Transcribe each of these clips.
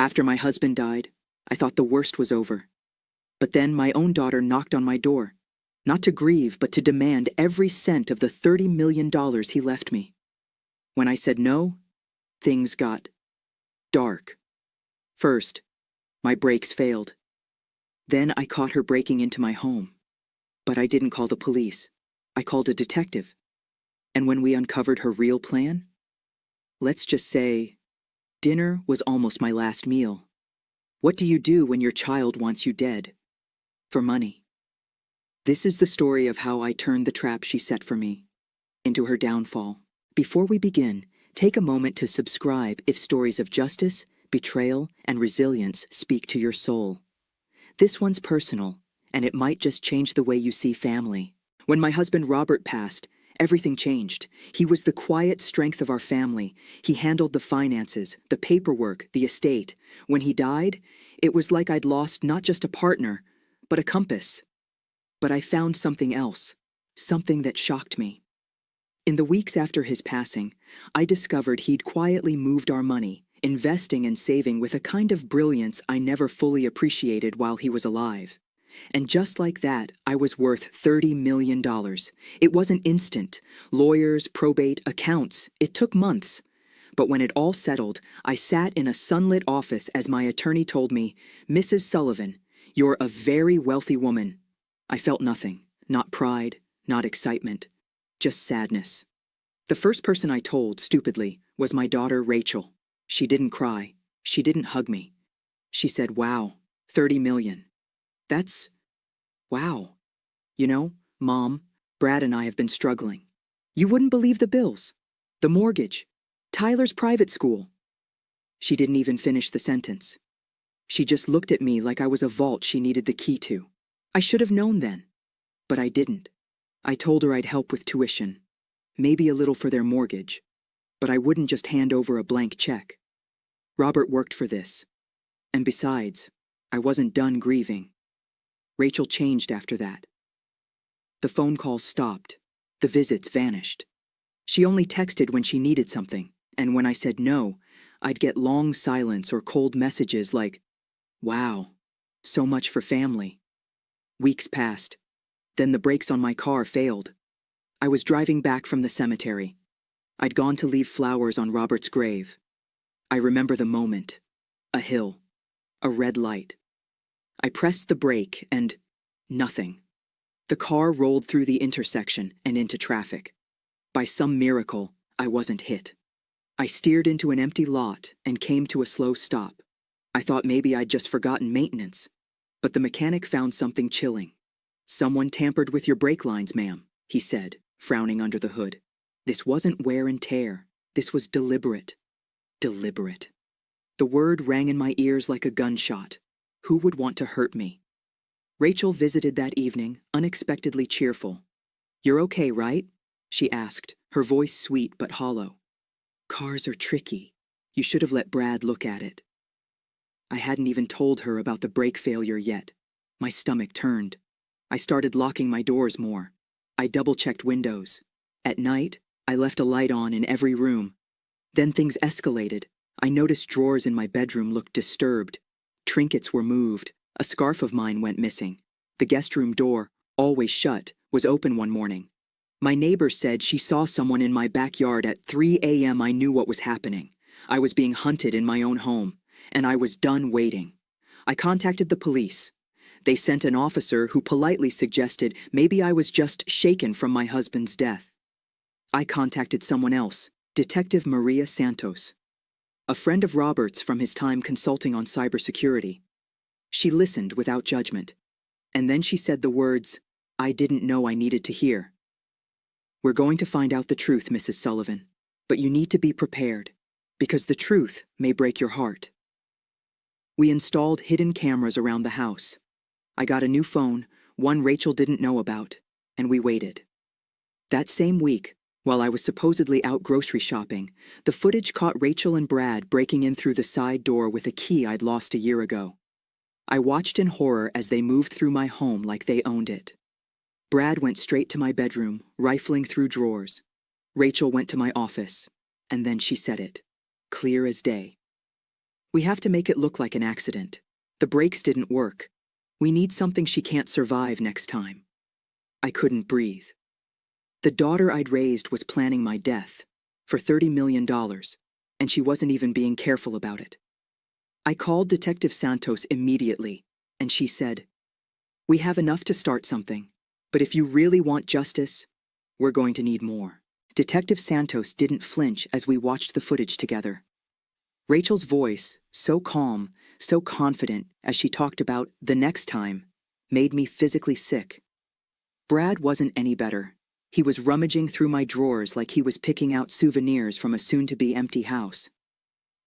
After my husband died, I thought the worst was over. But then my own daughter knocked on my door, not to grieve, but to demand every cent of the $30 million he left me. When I said no, things got dark. First, my brakes failed. Then I caught her breaking into my home. But I didn't call the police. I called a detective. And when we uncovered her real plan, let's just say, dinner was almost my last meal. What do you do when your child wants you dead? For money. This is the story of how I turned the trap she set for me into her downfall. Before we begin, take a moment to subscribe if stories of justice, betrayal, and resilience speak to your soul. This one's personal, and it might just change the way you see family. When my husband Robert passed, everything changed. He was the quiet strength of our family. He handled the finances, the paperwork, the estate. When he died, it was like I'd lost not just a partner, but a compass. But I found something else, something that shocked me. In the weeks after his passing, I discovered he'd quietly moved our money, investing and saving with a kind of brilliance I never fully appreciated while he was alive. And just like that, I was worth $30 million. It wasn't instant. Lawyers, probate, accounts. It took months. But when it all settled, I sat in a sunlit office as my attorney told me, "Mrs. Sullivan, you're a very wealthy woman." I felt nothing. Not pride, not excitement. Just sadness. The first person I told, stupidly, was my daughter Rachel. She didn't cry. She didn't hug me. She said, "Wow, 30 million. That's... wow. You know, Mom, Brad and I have been struggling. You wouldn't believe the bills. The mortgage. Tyler's private school." She didn't even finish the sentence. She just looked at me like I was a vault she needed the key to. I should have known then. But I didn't. I told her I'd help with tuition. Maybe a little for their mortgage. But I wouldn't just hand over a blank check. Robert worked for this. And besides, I wasn't done grieving. Rachel changed after that. The phone calls stopped. The visits vanished. She only texted when she needed something, and when I said no, I'd get long silence or cold messages like, "Wow, so much for family." Weeks passed. Then the brakes on my car failed. I was driving back from the cemetery. I'd gone to leave flowers on Robert's grave. I remember the moment. A hill. A red light. I pressed the brake and... nothing. The car rolled through the intersection and into traffic. By some miracle, I wasn't hit. I steered into an empty lot and came to a slow stop. I thought maybe I'd just forgotten maintenance. But the mechanic found something chilling. "Someone tampered with your brake lines, ma'am," he said, frowning under the hood. This wasn't wear and tear. This was deliberate. Deliberate. The word rang in my ears like a gunshot. Who would want to hurt me? Rachel visited that evening, unexpectedly cheerful. "You're okay, right?" she asked, her voice sweet but hollow. "Cars are tricky. You should have let Brad look at it." I hadn't even told her about the brake failure yet. My stomach turned. I started locking my doors more. I double-checked windows. At night, I left a light on in every room. Then things escalated. I noticed drawers in my bedroom looked disturbed. Trinkets were moved. A scarf of mine went missing. The guest room door, always shut, was open one morning. My neighbor said she saw someone in my backyard at 3 a.m. I knew what was happening. I was being hunted in my own home, and I was done waiting. I contacted the police. They sent an officer who politely suggested maybe I was just shaken from my husband's death. I contacted someone else, Detective Maria Santos, a friend of Robert's from his time consulting on cybersecurity. She listened without judgment, and then she said the words I didn't know I needed to hear. "We're going to find out the truth, Mrs. Sullivan, but you need to be prepared, because the truth may break your heart." We installed hidden cameras around the house. I got a new phone, one Rachel didn't know about, and we waited. That same week, while I was supposedly out grocery shopping, the footage caught Rachel and Brad breaking in through the side door with a key I'd lost a year ago. I watched in horror as they moved through my home like they owned it. Brad went straight to my bedroom, rifling through drawers. Rachel went to my office, and then she said it, clear as day. We have to make it look like an accident. The brakes didn't work. We need something she can't survive next time. I couldn't breathe. The daughter I'd raised was planning my death for $30 million, and she wasn't even being careful about it. I called Detective Santos immediately, and she said, "We have enough to start something, but if you really want justice, we're going to need more." Detective Santos didn't flinch as we watched the footage together. Rachel's voice, so calm, so confident as she talked about the next time, made me physically sick. Brad wasn't any better. He was rummaging through my drawers like he was picking out souvenirs from a soon-to-be empty house.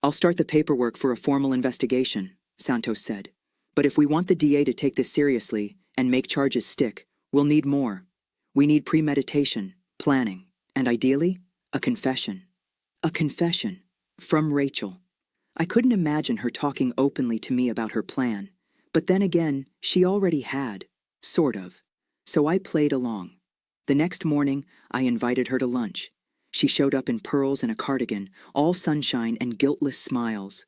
"I'll start the paperwork for a formal investigation," Santos said. "But if we want the DA to take this seriously and make charges stick, we'll need more. We need premeditation, planning, and ideally, a confession." A confession. From Rachel. I couldn't imagine her talking openly to me about her plan, but then again, she already had, sort of. So I played along. The next morning, I invited her to lunch. She showed up in pearls and a cardigan, all sunshine and guiltless smiles.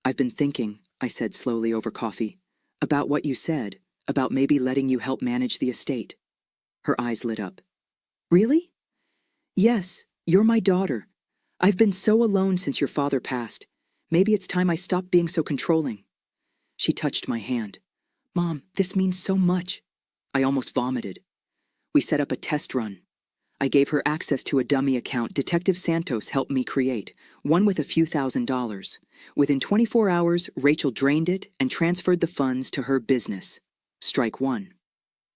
"I've been thinking," I said slowly over coffee, "about what you said, about maybe letting you help manage the estate." Her eyes lit up. "Really?" "Yes, you're my daughter. I've been so alone since your father passed. Maybe it's time I stopped being so controlling." She touched my hand. "Mom, this means so much." I almost vomited. We set up a test run. I gave her access to a dummy account Detective Santos helped me create, one with a few $1,000s. Within 24 hours, Rachel drained it and transferred the funds to her business. Strike one.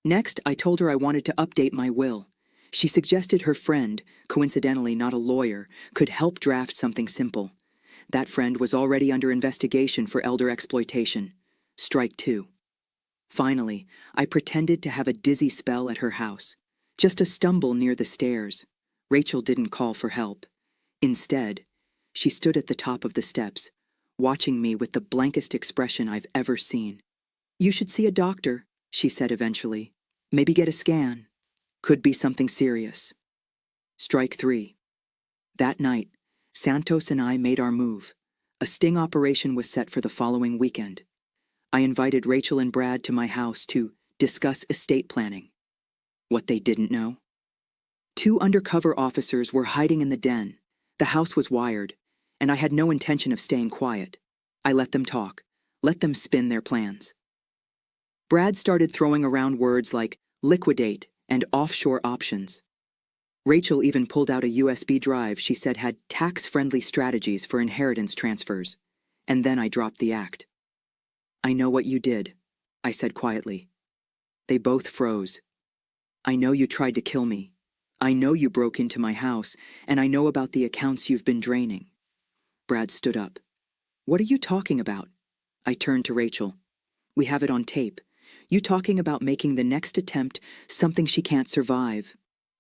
Next, I told her I wanted to update my will. She suggested her friend, coincidentally not a lawyer, could help draft something simple. That friend was already under investigation for elder exploitation. Strike two. Finally, I pretended to have a dizzy spell at her house. Just a stumble near the stairs. Rachel didn't call for help. Instead, she stood at the top of the steps, watching me with the blankest expression I've ever seen. "You should see a doctor," she said eventually. "Maybe get a scan. Could be something serious." Strike three. That night, Santos and I made our move. A sting operation was set for the following weekend. I invited Rachel and Brad to my house to discuss estate planning. What they didn't know? 2 undercover officers were hiding in the den. The house was wired, and I had no intention of staying quiet. I let them talk, let them spin their plans. Brad started throwing around words like liquidate and offshore options. Rachel even pulled out a USB drive she said had tax-friendly strategies for inheritance transfers. And then I dropped the act. "I know what you did," I said quietly. They both froze. "I know you tried to kill me. I know you broke into my house, and I know about the accounts you've been draining." Brad stood up. "What are you talking about?" I turned to Rachel. "We have it on tape. You talking about making the next attempt something she can't survive.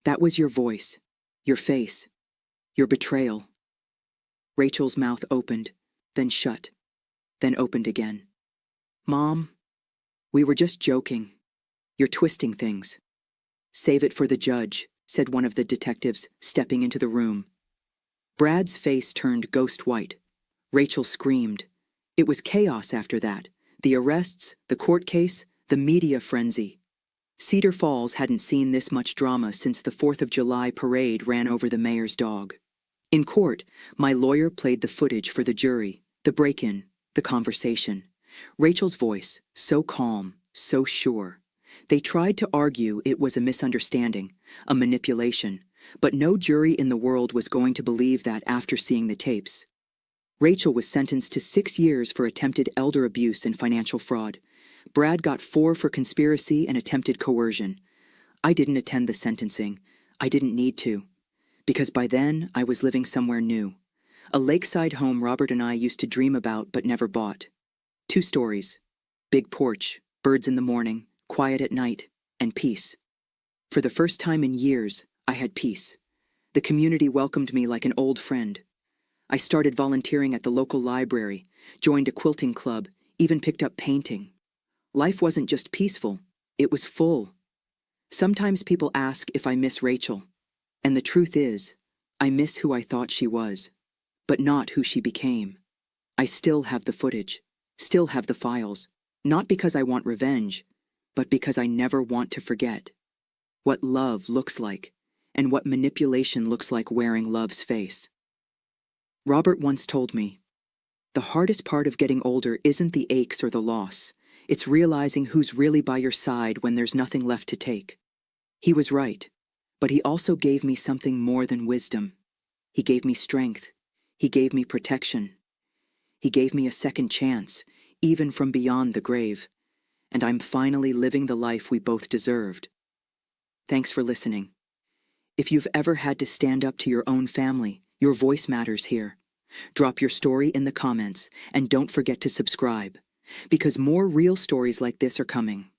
That was your voice, your face, your betrayal." Rachel's mouth opened, then shut, then opened again. "Mom, we were just joking. You're twisting things." "Save it for the judge," said one of the detectives, stepping into the room. Brad's face turned ghost white. Rachel screamed. It was chaos after that. The arrests, the court case, the media frenzy. Cedar Falls hadn't seen this much drama since the 4th of July parade ran over the mayor's dog. In court, my lawyer played the footage for the jury, the break-in, the conversation. Rachel's voice, so calm, so sure. They tried to argue it was a misunderstanding, a manipulation, but no jury in the world was going to believe that after seeing the tapes. Rachel was sentenced to 6 years for attempted elder abuse and financial fraud. Brad got 4 for conspiracy and attempted coercion. I didn't attend the sentencing. I didn't need to. Because by then, I was living somewhere new. A lakeside home Robert and I used to dream about but never bought. 2 stories. Big porch, birds in the morning, quiet at night, and peace. For the first time in years, I had peace. The community welcomed me like an old friend. I started volunteering at the local library, joined a quilting club, even picked up painting. Life wasn't just peaceful, it was full. Sometimes people ask if I miss Rachel. And the truth is, I miss who I thought she was, but not who she became. I still have the footage, still have the files, not because I want revenge, but because I never want to forget what love looks like and what manipulation looks like wearing love's face. Robert once told me, "The hardest part of getting older isn't the aches or the loss. It's realizing who's really by your side when there's nothing left to take." He was right, but he also gave me something more than wisdom. He gave me strength. He gave me protection. He gave me a second chance, even from beyond the grave. And I'm finally living the life we both deserved. Thanks for listening. If you've ever had to stand up to your own family, your voice matters here. Drop your story in the comments, and don't forget to subscribe, because more real stories like this are coming.